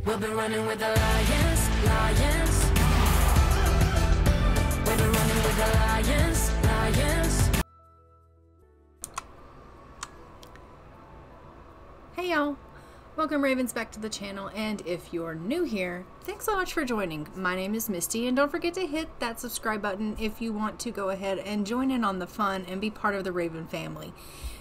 We'll be running with the lions, lions. We'll be running with the lions, lions. Hey y'all, welcome Ravens back to the channel, and if you're new here, thanks so much for joining. My name is Misty, and don't forget to hit that subscribe button if you want to go ahead and join in on the fun and be part of the Raven family.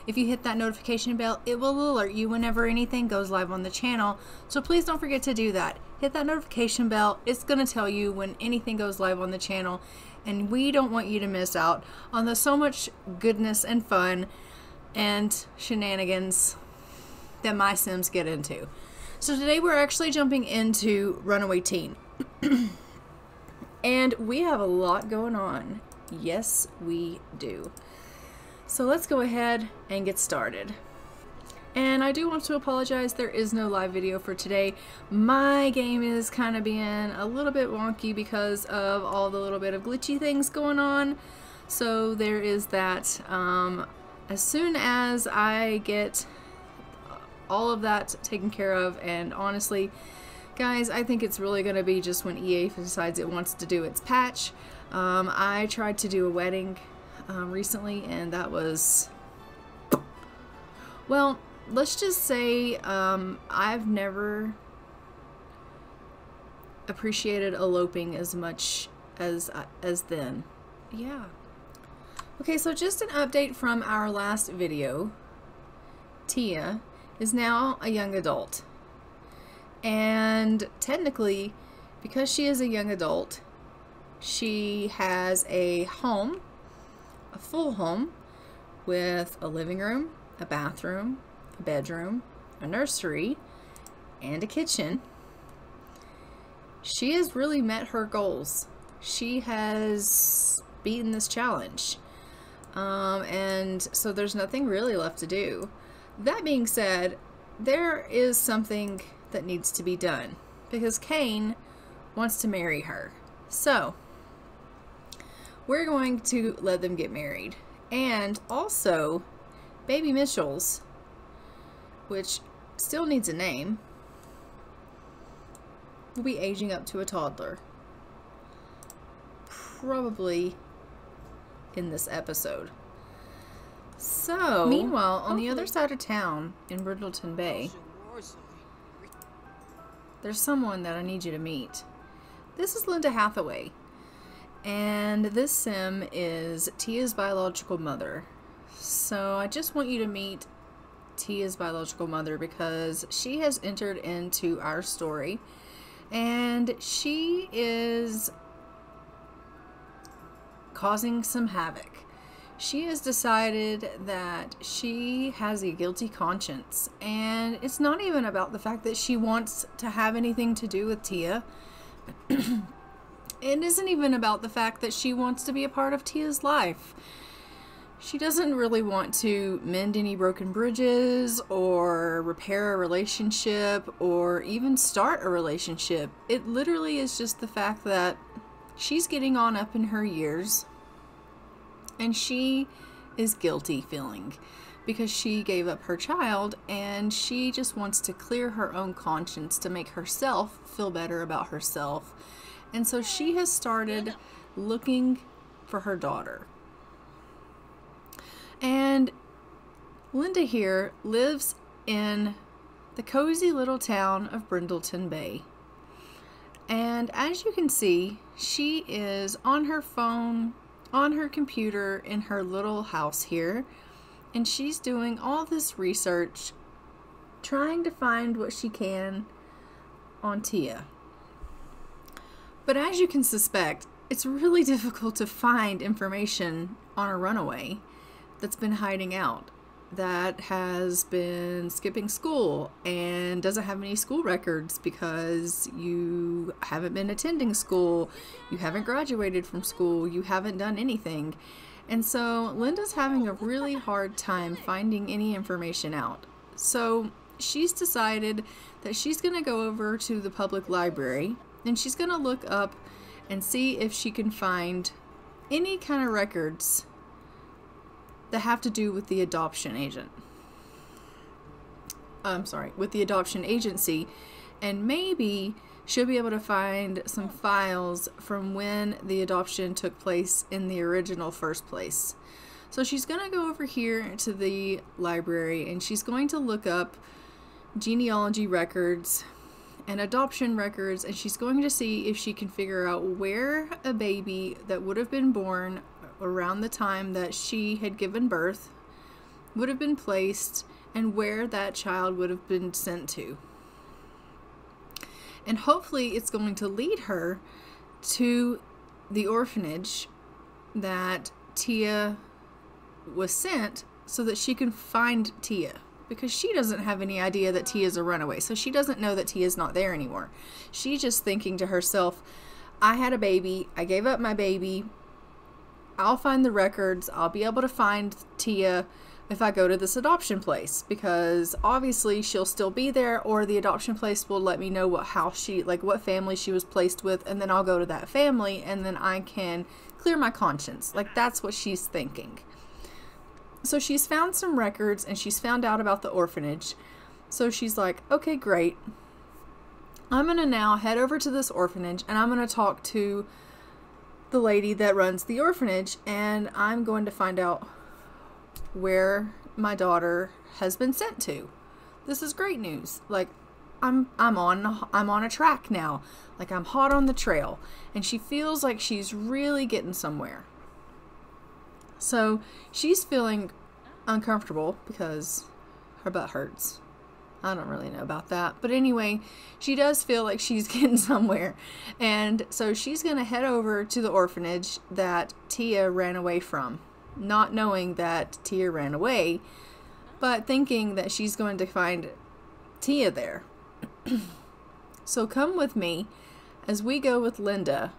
If you hit that notification bell, it will alert you whenever anything goes live on the channel, so please don't forget to do that. Hit that notification bell, it's going to tell you when anything goes live on the channel, and we don't want you to miss out on the so much goodness and fun and shenanigans that my Sims get into. So today we're actually jumping into Runaway Teen. And we have a lot going on. Yes, we do. So let's go ahead and get started. And I do want to apologize, there is no live video for today. My game is kind of being a little bit wonky because of all the little bit of glitchy things going on. So there is that. As soon as I get all of that taken care of, and honestly guys, I think it's really going to be just when EA decides it wants to do its patch. I tried to do a wedding recently, and that was, well, let's just say I've never appreciated eloping as much as then. Yeah. Okay, so just an update from our last video. Tia is now a young adult, and technically, because she is a young adult, she has a home, a full home, with a living room, a bathroom, a bedroom, a nursery, and a kitchen. She has really met her goals. She has beaten this challenge, and so there's nothing really left to do. That being said, there is something that needs to be done because Kane wants to marry her. So we're going to let them get married. And also, baby Mitchell's, which still needs a name, will be aging up to a toddler. Probably in this episode. So, meanwhile, on the other side of town, in Brindleton Bay, there's someone that I need you to meet. This is Linda Hathaway, and this Sim is Tia's biological mother. So I just want you to meet Tia's biological mother because she has entered into our story, and she is causing some havoc. She has decided that she has a guilty conscience, and it's not even about the fact that she wants to have anything to do with Tia. It isn't even about the fact that she wants to be a part of Tia's life. She doesn't really want to mend any broken bridges or repair a relationship or even start a relationship. It literally is just the fact that she's getting on up in her years, and she is guilty feeling because she gave up her child, and she just wants to clear her own conscience to make herself feel better about herself. And so she has started looking for her daughter. And Linda here lives in the cozy little town of Brindleton Bay. And as you can see, she is on her phone, on her computer in her little house here, and she's doing all this research, trying to find what she can on Tia. But as you can suspect, it's really difficult to find information on a runaway that's been hiding out, that has been skipping school and doesn't have any school records because you haven't been attending school, you haven't graduated from school, you haven't done anything. And so Linda's having a really hard time finding any information out. So she's decided that she's going to go over to the public library, and she's going to look up and see if she can find any kind of records that have to do with the adoption agent. I'm sorry, with the adoption agency, and maybe she'll be able to find some files from when the adoption took place in the original first place. So she's going to go over here to the library, and she's going to look up genealogy records and adoption records, and she's going to see if she can figure out where a baby that would have been born around the time that she had given birth would have been placed, and where that child would have been sent to. And hopefully it's going to lead her to the orphanage that Tia was sent, so that she can find Tia, because she doesn't have any idea that Tia's a runaway. So she doesn't know that Tia's not there anymore. She's just thinking to herself, I had a baby, I gave up my baby, I'll find the records, I'll be able to find Tia if I go to this adoption place, because obviously she'll still be there, or the adoption place will let me know what house she, like what family she was placed with, and then I'll go to that family, and then I can clear my conscience. Like, that's what she's thinking. So she's found some records, and she's found out about the orphanage. So she's like, okay, great. I'm going to now head over to this orphanage, and I'm going to talk to the lady that runs the orphanage, and I'm going to find out where my daughter has been sent to. This is great news. Like, I'm on a track now. Like, I'm hot on the trail, and she feels like she's really getting somewhere. So she's feeling uncomfortable because her butt hurts. I don't really know about that, but anyway, she does feel like she's getting somewhere, and so she's gonna head over to the orphanage that Tia ran away from, not knowing that Tia ran away, but thinking that she's going to find Tia there. So come with me as we go with Linda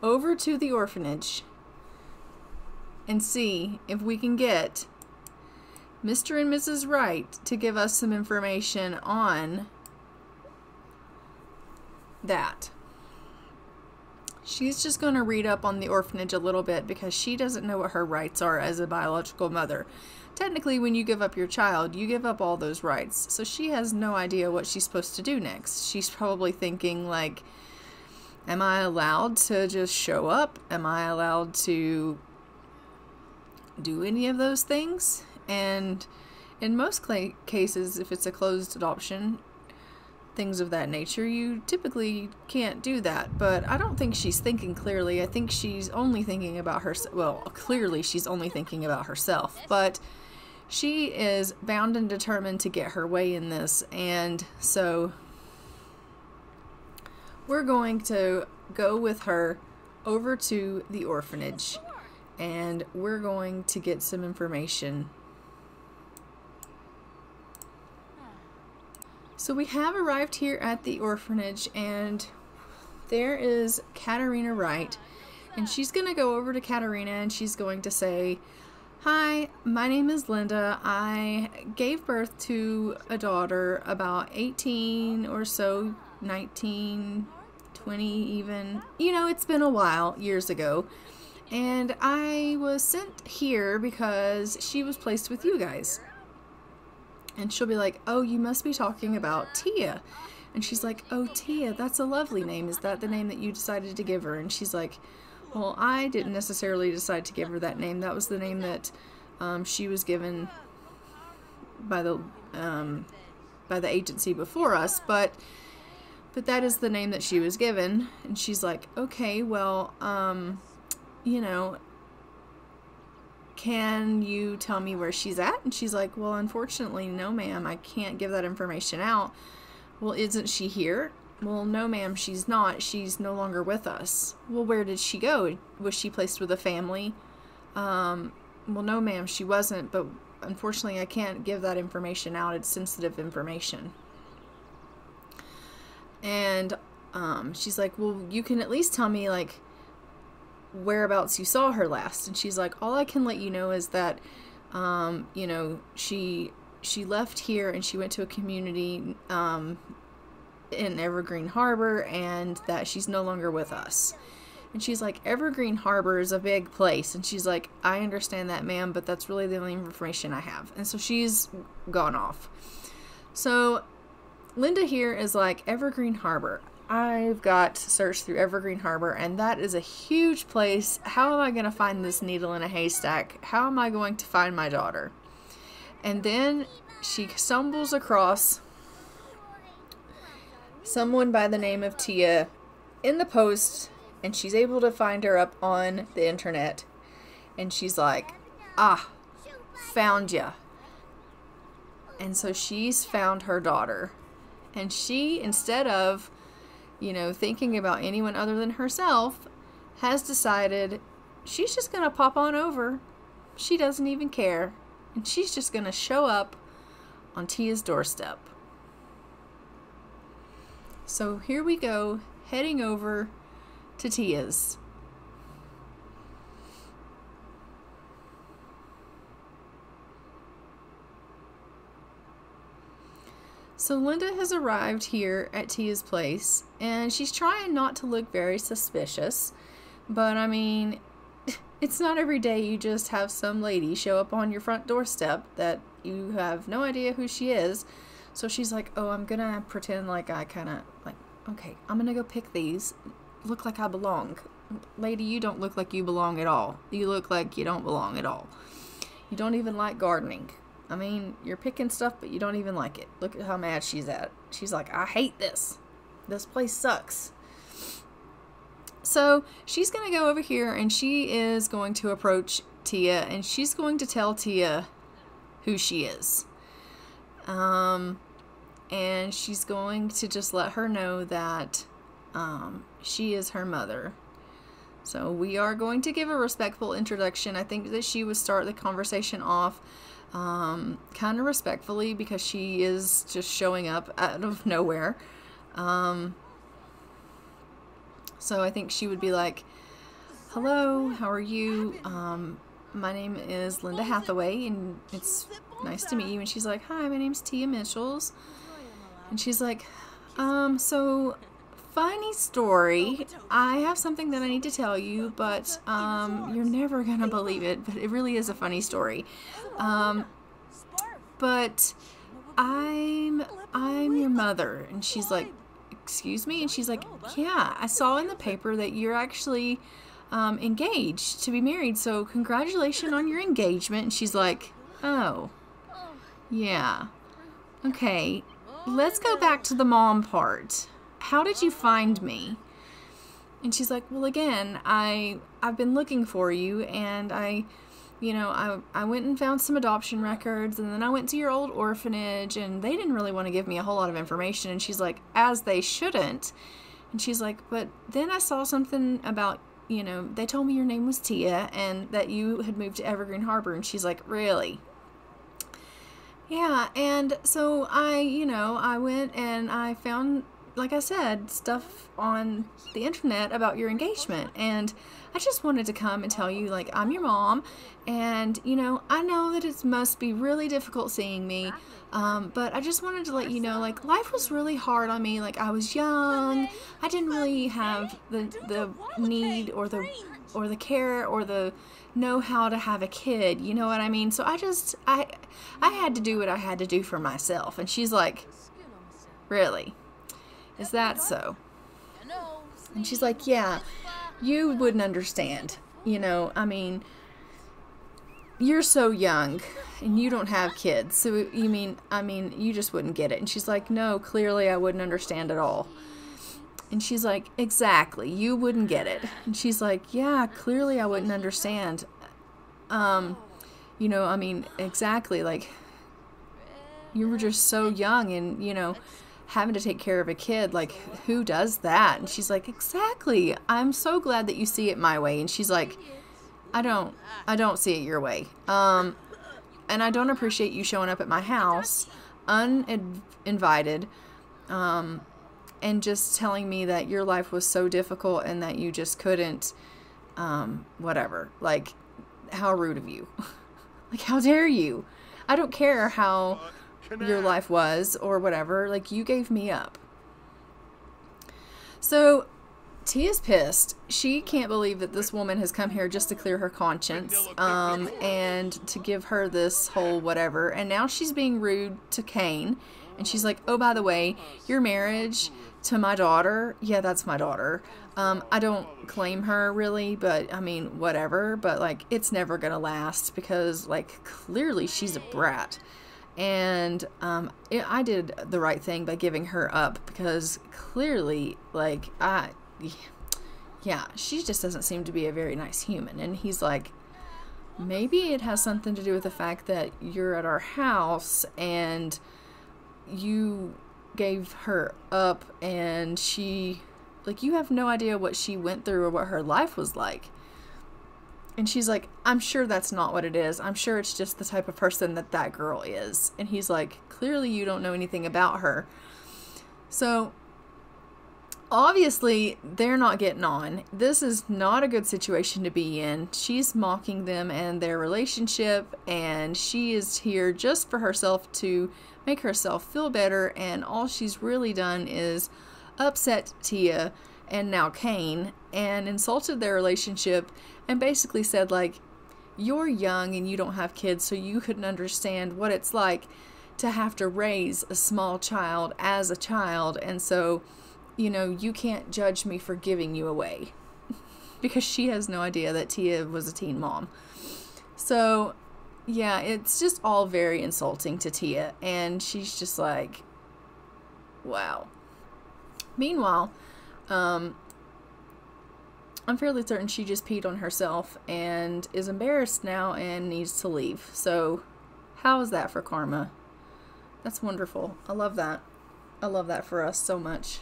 over to the orphanage and see if we can get Mr. and Mrs. Wright to give us some information on that. She's just going to read up on the orphanage a little bit because she doesn't know what her rights are as a biological mother. Technically, when you give up your child, you give up all those rights. So she has no idea what she's supposed to do next. She's probably thinking like, am I allowed to just show up? Am I allowed to do any of those things? And in most cases, if it's a closed adoption, things of that nature, you typically can't do that. But I don't think she's thinking clearly. I think she's only thinking about herself. Well, clearly she's only thinking about herself, but she is bound and determined to get her way in this. And so we're going to go with her over to the orphanage, and we're going to get some information. So we have arrived here at the orphanage, and there is Katarina Wright, and she's going to go over to Katarina and she's going to say, hi, my name is Linda. I gave birth to a daughter about 18 or so, 19, 20 even. You know, it's been a while, years ago. And I was sent here because she was placed with you guys. And she'll be like, oh, you must be talking about Tia. And she's like, oh, Tia, that's a lovely name. Is that the name that you decided to give her? And she's like, well, I didn't necessarily decide to give her that name. That was the name that she was given by the agency before us. But that is the name that she was given. And she's like, okay, well, you know, can you tell me where she's at? And she's like, well, unfortunately, no, ma'am, I can't give that information out. Well, isn't she here? Well, no, ma'am, she's not. She's no longer with us. Well, where did she go? Was she placed with a family? Well, no, ma'am, she wasn't, but unfortunately, I can't give that information out. It's sensitive information. And she's like, well, you can at least tell me, like, whereabouts you saw her last. And she's like, all I can let you know is that you know, she left here and she went to a community in Evergreen Harbor, and that she's no longer with us. And she's like, Evergreen Harbor is a big place. And she's like, I understand that, ma'am, but that's really the only information I have. And so she's gone off. So Linda here is like, Evergreen Harbor. I've got to search through Evergreen Harbor, and that is a huge place. How am I going to find this needle in a haystack? How am I going to find my daughter? And then she stumbles across someone by the name of Tia in the post, and she's able to find her up on the internet. And she's like, ah, found ya. And so she's found her daughter. And she, instead of, you know, thinking about anyone other than herself, has decided she's just going to pop on over. She doesn't even care. And she's just going to show up on Tia's doorstep. So here we go, heading over to Tia's. So Linda has arrived here at Tia's place, and she's trying not to look very suspicious, but I mean, it's not every day you just have some lady show up on your front doorstep that you have no idea who she is. So she's like, oh, I'm gonna pretend like I kind of, like, okay, I'm gonna go pick these, look like I belong. Lady, you don't look like you belong at all. You look like you don't belong at all. You don't even like gardening. I mean, you're picking stuff, but you don't even like it. Look at how mad she's at. She's like, I hate this. This place sucks. So she's going to go over here, and she is going to approach Tia, and she's going to tell Tia who she is. And she's going to just let her know that she is her mother. So we are going to give a respectful introduction. I think that she would start the conversation off kind of respectfully, because she is just showing up out of nowhere. So I think she would be like, hello, how are you? My name is Linda Hathaway, and it's nice to meet you. And she's like, hi, my name's Tia Mitchells. And she's like, so funny story. I have something that I need to tell you, but you're never gonna believe it, but it really is a funny story. But I'm your mother. And she's like, excuse me? And she's like, yeah, I saw in the paper that you're actually engaged to be married, so congratulations on your engagement. And she's like, oh, yeah, okay, let's go back to the mom part. How did you find me? And she's like, well, again, I've been looking for you, and I went and found some adoption records, and then I went to your old orphanage, and they didn't really want to give me a whole lot of information. And she's like, as they shouldn't. And she's like, but then I saw something about, they told me your name was Tia, and that you had moved to Evergreen Harbor. And she's like, really? Yeah. And so I went and I found, like I said, stuff on the internet about your engagement, and I just wanted to come and tell you, like, I'm your mom, and I know that it must be really difficult seeing me, but I just wanted to let you know, like, life was really hard on me. Like, I was young, I didn't really have the need or the care or the know how to have a kid, you know what I mean? So I had to do what I had to do for myself. And she's like, really? Is that so? And she's like, yeah, you wouldn't understand. I mean, you're so young and you don't have kids. So you just wouldn't get it. And she's like, no, clearly I wouldn't understand at all. And she's like, exactly, you wouldn't get it. And she's like, yeah, clearly I wouldn't understand. Exactly, like, you were just so young, and, having to take care of a kid, like, who does that? And she's like, exactly, I'm so glad that you see it my way. And she's like, I don't see it your way. And I don't appreciate you showing up at my house uninvited, and just telling me that your life was so difficult and that you just couldn't, whatever. Like, how rude of you. Like, how dare you? I don't care how your life was or whatever. Like, you gave me up. So Tia's pissed. She can't believe that this woman has come here just to clear her conscience, and to give her this whole whatever. And now she's being rude to Kane, And she's like, oh, by the way, your marriage to my daughter, yeah, that's my daughter. I don't claim her really, but I mean, whatever. But like, it's never going to last because like, clearly she's a brat. And I did the right thing by giving her up because clearly, like, yeah, she just doesn't seem to be a very nice human. And he's like, maybe it has something to do with the fact that you're at our house and you gave her up and she, like, you have no idea what she went through or what her life was like. And she's like, I'm sure that's not what it is. I'm sure it's just the type of person that that girl is. And he's like, clearly you don't know anything about her. So obviously they're not getting on. This is not a good situation to be in. She's mocking them and their relationship, and she is here just for herself to make herself feel better, and all she's really done is upset Tia and now Kane and insulted their relationship and basically said, like, you're young and you don't have kids, so you couldn't understand what it's like to have to raise a small child as a child, and so, you know, you can't judge me for giving you away. Because she has no idea that Tia was a teen mom. So yeah, it's just all very insulting to Tia, and she's just like, wow. Meanwhile, I'm fairly certain she just peed on herself and is embarrassed now and needs to leave. So how is that for karma? That's wonderful. I love that. I love that for us so much.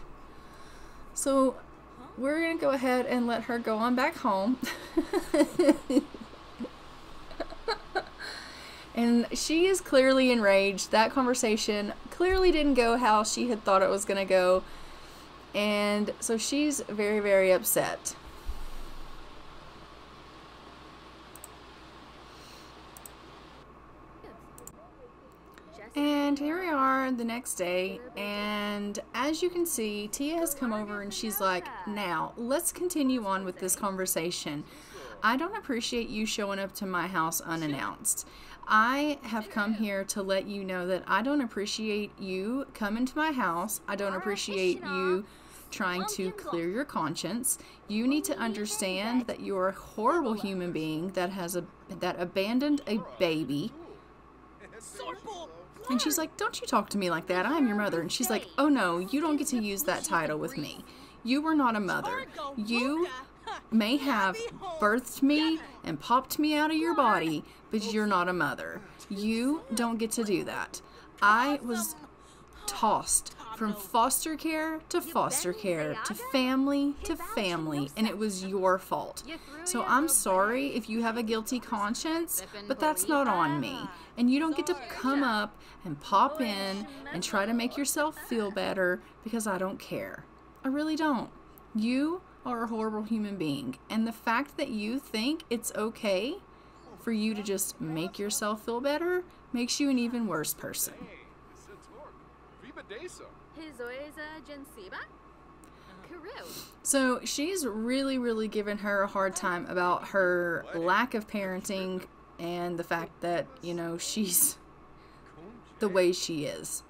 So we're going to go ahead and let her go on back home. And she is clearly enraged. That conversation clearly didn't go how she had thought it was going to go. And so she's very, very upset. And here we are the next day, and as you can see, Tia has come over and she's like, now, let's continue on with this conversation. I don't appreciate you showing up to my house unannounced. I have come here to let you know that I don't appreciate you coming to my house. I don't appreciate you trying to clear your conscience. You need to understand that you're a horrible human being that abandoned a baby. And she's like, don't you talk to me like that. I am your mother. And she's like, oh no, you don't get to use that title with me. You were not a mother. You may have birthed me and popped me out of your body, but you're not a mother. You don't get to do that. I was tossed from foster care to foster care to family, and it was your fault. So I'm sorry if you have a guilty conscience, but that's not on me. And you don't get to come up and pop in and try to make yourself feel better because I don't care. I really don't. You are a horrible human being, and the fact that you think it's okay for you to just make yourself feel better makes you an even worse person. So she's really, really given her a hard time about her lack of parenting and the fact that, you know, she's the way she is.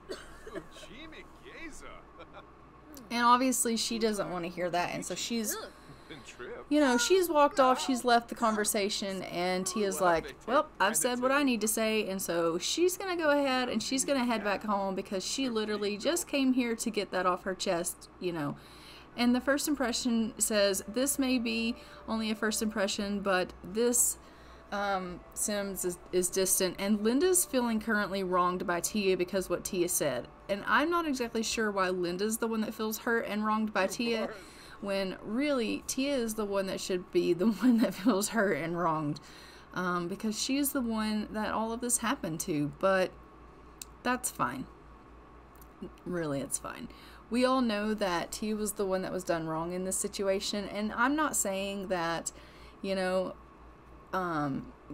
And obviously she doesn't want to hear that, and so she's, you know, she's walked off, she's left the conversation, and Tia's like, well, I've said what I need to say, and so she's going to go ahead and she's going to head back home because she literally just came here to get that off her chest, you know. And the first impression says, this may be only a first impression, but this Sims is distant, and Linda's feeling currently wronged by Tia because what Tia said. And I'm not exactly sure why Linda's the one that feels hurt and wronged by Tia, when really Tia is the one that should be the one that feels hurt and wronged, because she is the one that all of this happened to. But that's fine. Really, it's fine. We all know that Tia was the one that was done wrong in this situation, and I'm not saying that, you know,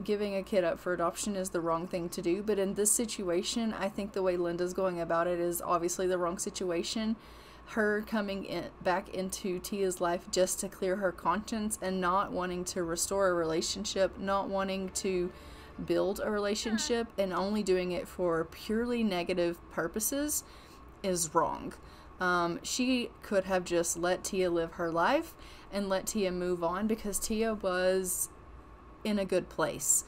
giving a kid up for adoption is the wrong thing to do, but in this situation, I think the way Linda's going about it is obviously the wrong situation. Her coming back into Tia's life just to clear her conscience and not wanting to restore a relationship, not wanting to build a relationship, and only doing it for purely negative purposes is wrong. She could have just let Tia live her life and let Tia move on, because Tia was in a good place.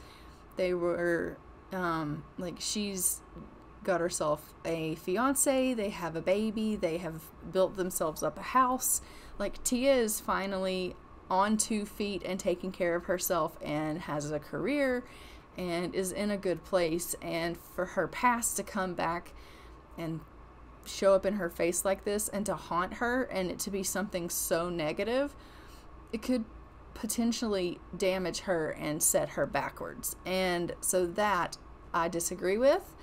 They were, like, she's got herself a fiance, they have a baby, they have built themselves up a house. Like, Tia is finally on 2 feet and taking care of herself and has a career and is in a good place. And for her past to come back and show up in her face like this and to haunt her, and it to be something so negative, it could potentially damage her and set her backwards. And so that I disagree with,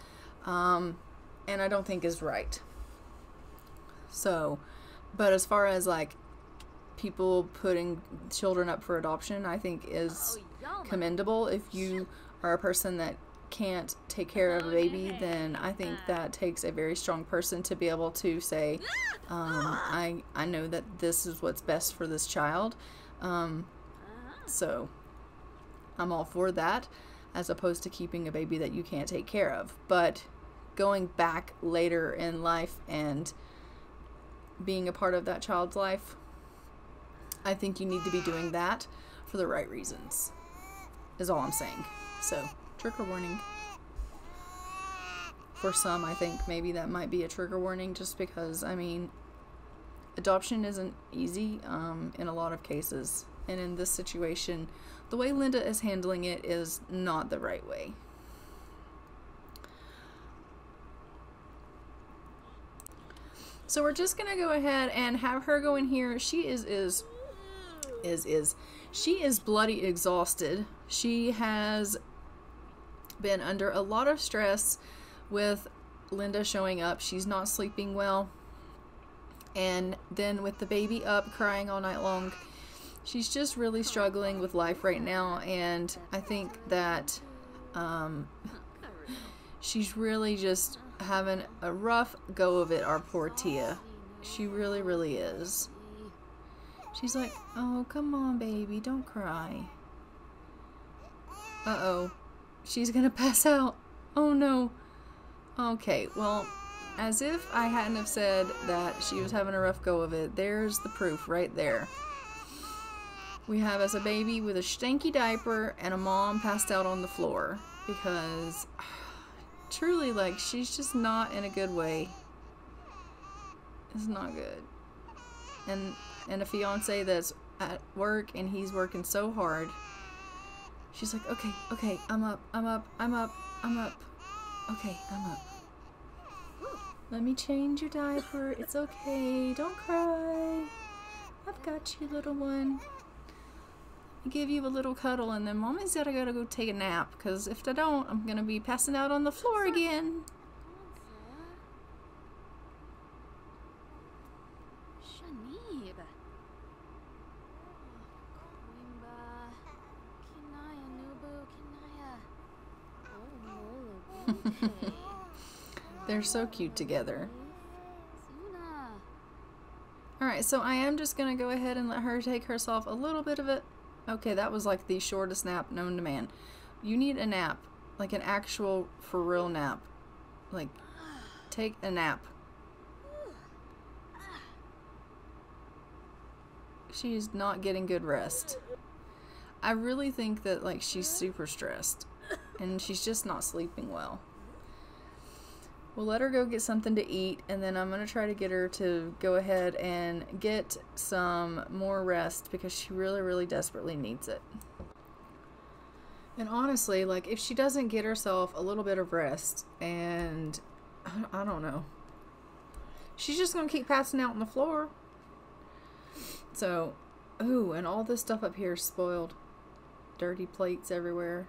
and I don't think is right. So, but as far as like people putting children up for adoption, I think is commendable. If you are a person that can't take care of a baby, then I think that takes a very strong person to be able to say, I know that this is what's best for this child. So I'm all for that, as opposed to keeping a baby that you can't take care of. But going back later in life and being a part of that child's life, I think you need to be doing that for the right reasons, is all I'm saying. So, trigger warning. For some, I think maybe that might be a trigger warning, just because, I mean, adoption isn't easy in a lot of cases. And in this situation, the way Linda is handling it is not the right way. So we're just going to go ahead and have her go in here. She is bloody exhausted. She has been under a lot of stress with Linda showing up. She's not sleeping well. And then with the baby up crying all night long, she's just really struggling with life right now. And I think that she's really just having a rough go of it, our poor Tia. She really, really is. She's like, oh, come on, baby, don't cry. Uh-oh. She's gonna pass out. Oh, no. Okay, well, as if I hadn't have said that she was having a rough go of it, there's the proof right there. We have as a baby with a stinky diaper and a mom passed out on the floor, because truly, like, she's just not in a good way. It's not good. And a fiance that's at work and he's working so hard. She's like, okay, I'm up. Okay, I'm up. Let me change your diaper. It's okay. Don't cry. I've got you, little one. I give you a little cuddle, and then Mommy's gotta go take a nap, because if I don't, I'm gonna be passing out on the floor again. They're so cute together. Alright, so I am just gonna go ahead and let her take herself a little bit of it. Okay, that was like the shortest nap known to man. You need a nap. Like an actual, for real nap. Like, take a nap. She's not getting good rest. I really think that, like, she's super stressed. And she's just not sleeping well. We'll let her go get something to eat, and then I'm going to try to get her to go ahead and get some more rest, because she really, really desperately needs it. And honestly, like, if she doesn't get herself a little bit of rest, and I don't know, she's just going to keep passing out on the floor. So, ooh, and all this stuff up here is spoiled. Dirty plates everywhere.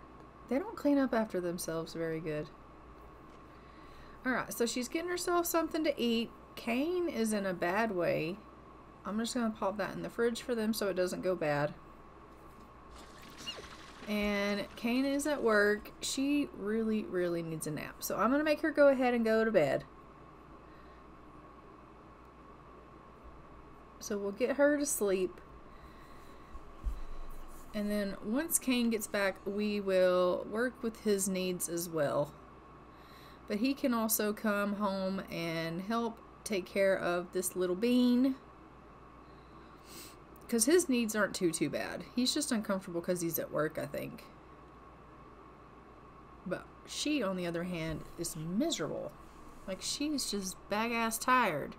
They don't clean up after themselves very good. Alright, so she's getting herself something to eat. Kane is in a bad way. I'm just going to pop that in the fridge for them so it doesn't go bad. And Kane is at work. She really, really needs a nap. So I'm going to make her go ahead and go to bed. So we'll get her to sleep. And then once Kane gets back, we will work with his needs as well. But he can also come home and help take care of this little bean. Because his needs aren't too bad. He's just uncomfortable because he's at work, I think. But she, on the other hand, is miserable. Like, she's just bag-ass tired.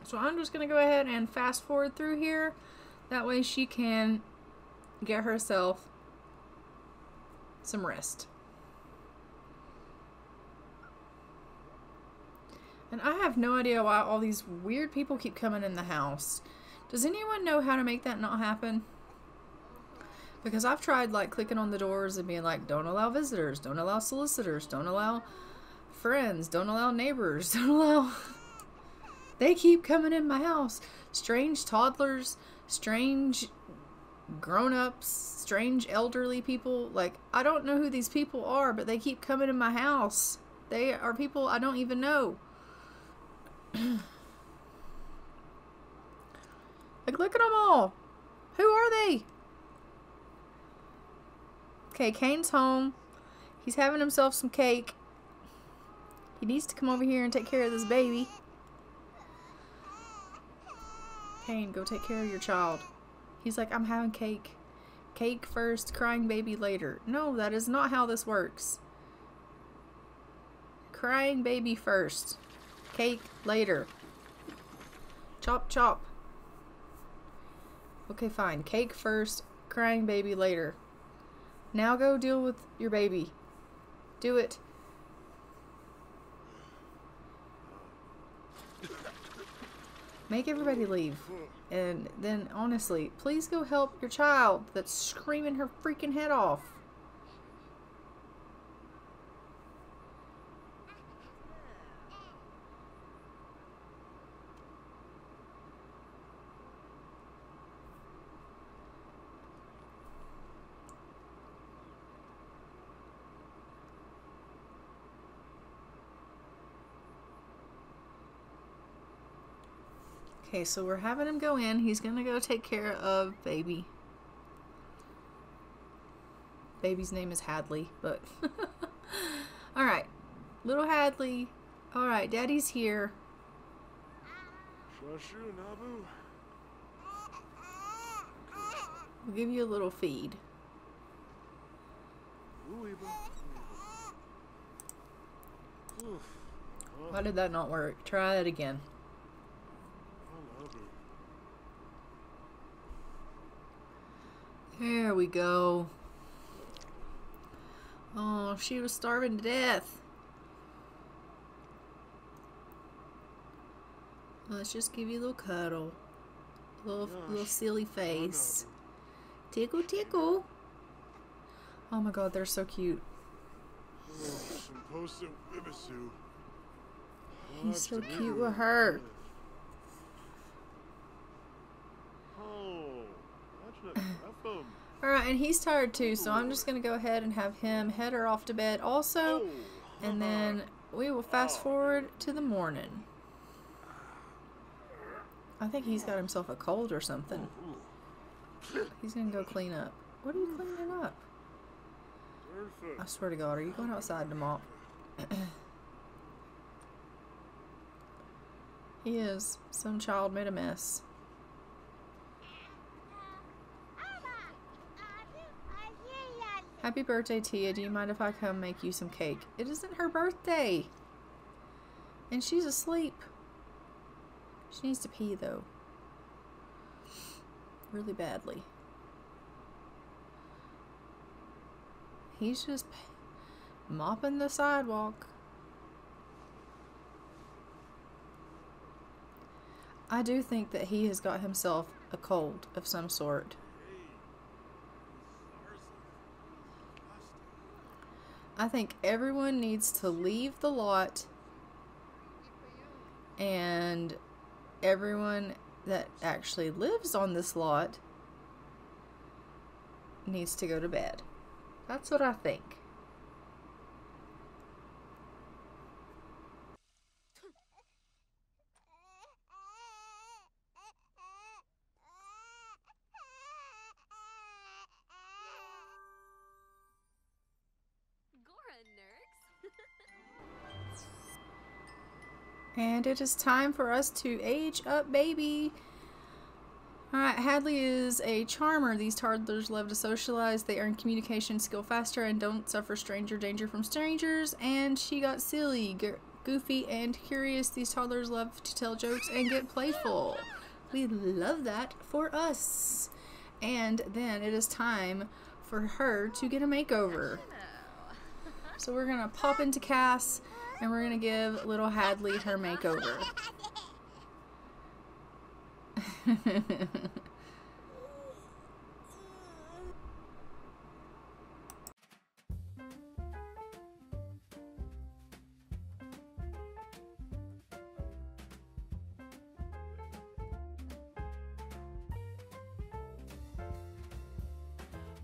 So I'm just going to go ahead and fast forward through here. That way she can get herself some rest. And I have no idea why all these weird people keep coming in the house. Does anyone know how to make that not happen? Because I've tried like clicking on the doors and being like, don't allow visitors, don't allow solicitors, don't allow friends, don't allow neighbors, don't allow... They keep coming in my house. Strange toddlers, strange grown-ups, strange elderly people. Like, I don't know who these people are, but they keep coming in my house. They are people I don't even know. Like, look at them all. Who are they? Okay, Kane's home. He's having himself some cake. He needs to come over here and take care of this baby. Kane, go take care of your child. He's like, I'm having cake. Cake first, crying baby later. No, that is not how this works. Crying baby first. Cake later. Chop, chop. Okay, fine. Cake first, crying baby later. Now go deal with your baby. Do it. Make everybody leave. And then, honestly, please go help your child that's screaming her freaking head off. Okay, so we're having him go in. He's gonna go take care of baby. Baby's name is Hadley, but... Alright. Little Hadley. Alright, Daddy's here. We'll give you a little feed. Why did that not work? Try it again. There we go. Oh, she was starving to death. Let's just give you a little cuddle. Little silly face. Tickle, tickle. Oh my god, they're so cute. He's so cute with her. Alright, and he's tired too, so I'm just going to go ahead and have him head her off to bed also. And then we will fast forward to the morning. I think he's got himself a cold or something. He's going to go clean up. What are you cleaning up? I swear to God, are you going outside to mop? He is. Some child made a mess. Happy birthday, Tia. Do you mind if I come make you some cake? It isn't her birthday. And she's asleep. She needs to pee, though. Really badly. He's just mopping the sidewalk. I do think that he has got himself a cold of some sort. I think everyone needs to leave the lot, and everyone that actually lives on this lot needs to go to bed. That's what I think. And it is time for us to age up, baby. Alright, Hadley is a charmer. These toddlers love to socialize. They earn communication skill faster and don't suffer stranger danger from strangers. And she got silly, goofy, and curious. These toddlers love to tell jokes and get playful. We love that for us. And then it is time for her to get a makeover. So we're going to pop into Cass and we're going to give little Hadley her makeover.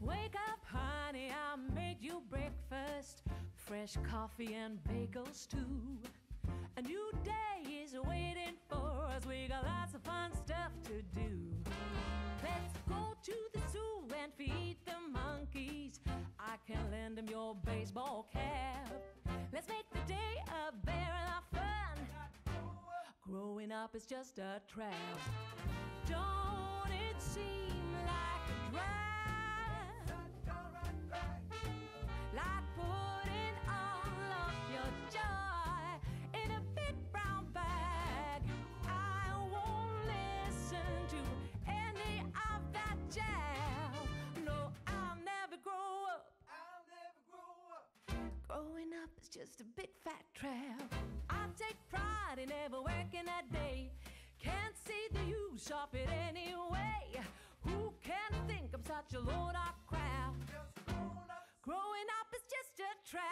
Wake up, honey, I made you breakfast. Fresh coffee and bagels too. A new day is waiting for us. We got lots of fun stuff to do. Let's go to the zoo and feed the monkeys. I can lend them your baseball cap. Let's make the day a barrel of fun. Growing up is just a trap. Don't it seem like a drag? Like putting all of your joy in a big brown bag. I won't listen to any of that jazz. No, I'll never grow up. I'll never grow up. Growing up is just a big fat trap. I take pride in never working a day. Can't see the use of it anyway. Who can think I'm such a load of crap? Growing up is just a trap.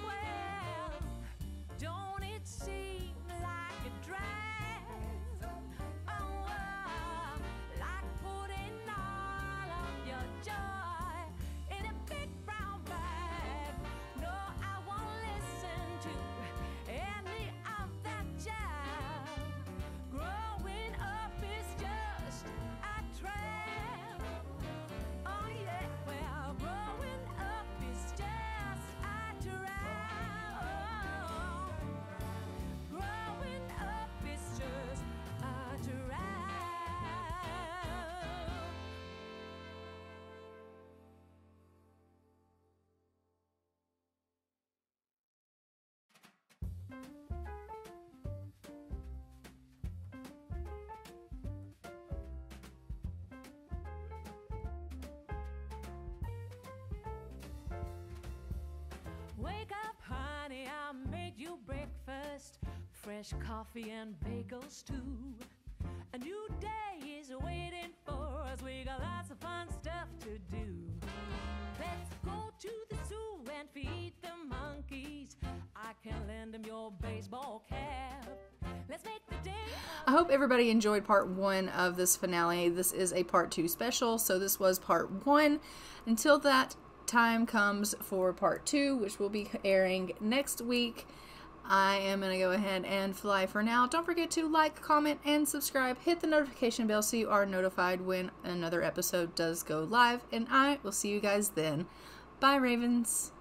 Well, don't it seem like a drag? Oh, like putting all of your joy in a big brown bag. No, I won't listen to any of that jazz. Growing up is just a trap. Oh yeah, well, growing up is just a trap. Growing up is just a trap. Wake up, honey, I made you breakfast. Fresh coffee and bagels too. A new day is waiting for us. We got lots of fun stuff to do. Let's go to the zoo and feed the monkeys. I can lend them your baseball cap. Let's make the day. I hope everybody enjoyed part 1 of this finale. This is a part 2 special, so this was part 1. Until that time comes for part 2, which will be airing next week, I am going to go ahead and fly for now. Don't forget to like, comment, and subscribe. Hit the notification bell so you are notified when another episode does go live, and I will see you guys then. Bye, Ravens.